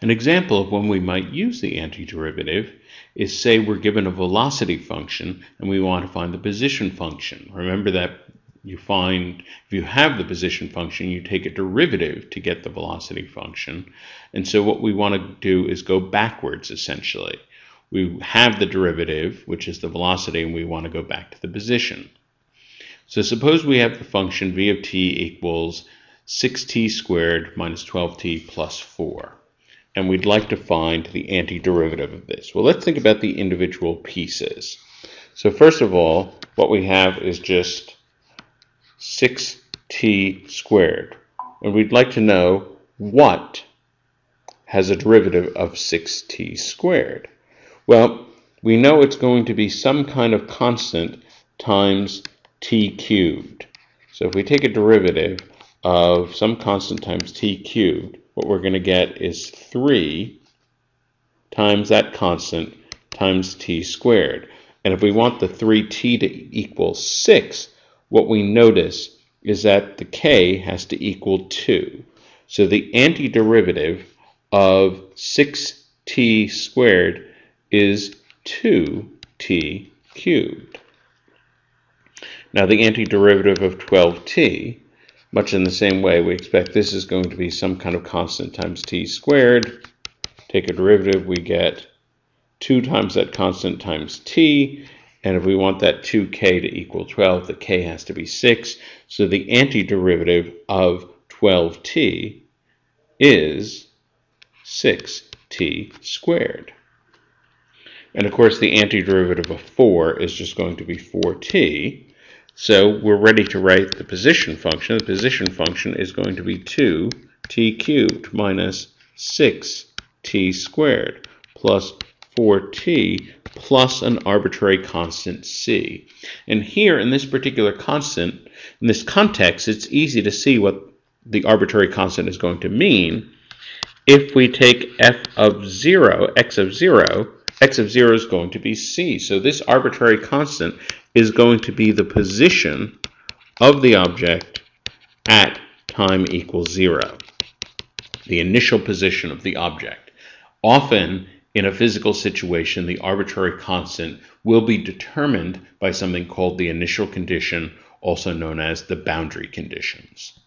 An example of when we might use the antiderivative is, say we're given a velocity function and we want to find the position function. Remember that if you have the position function, you take a derivative to get the velocity function. And so what we want to do is go backwards, essentially. We have the derivative, which is the velocity, and we want to go back to the position. So suppose we have the function v of t equals 6t squared minus 12t plus 4. And we'd like to find the antiderivative of this. Well, let's think about the individual pieces. So first of all, what we have is just 6t squared. And we'd like to know what has a derivative of 6t squared. Well, we know it's going to be some kind of constant times t cubed. So if we take a derivative of some constant times t cubed, what we're going to get is 3 times that constant times t squared. And if we want the 3t to equal 6, what we notice is that the k has to equal 2. So the antiderivative of 6t squared is 2t cubed. Now the antiderivative of 12t, much in the same way, we expect this is going to be some kind of constant times t squared. Take a derivative, we get 2 times that constant times t, and if we want that 2k to equal 12, the k has to be 6. So the antiderivative of 12t is 6t squared. And of course the antiderivative of 4 is just going to be 4t. So we're ready to write the position function. The position function is going to be 2t cubed minus 6t squared plus 4t plus an arbitrary constant c. And here in this particular constant, in this context, it's easy to see what the arbitrary constant is going to mean. If we take f of 0, x of 0 is going to be c. So this arbitrary constant is going to be the position of the object at time equals 0, the initial position of the object. Often, in a physical situation, the arbitrary constant will be determined by something called the initial condition, also known as the boundary conditions.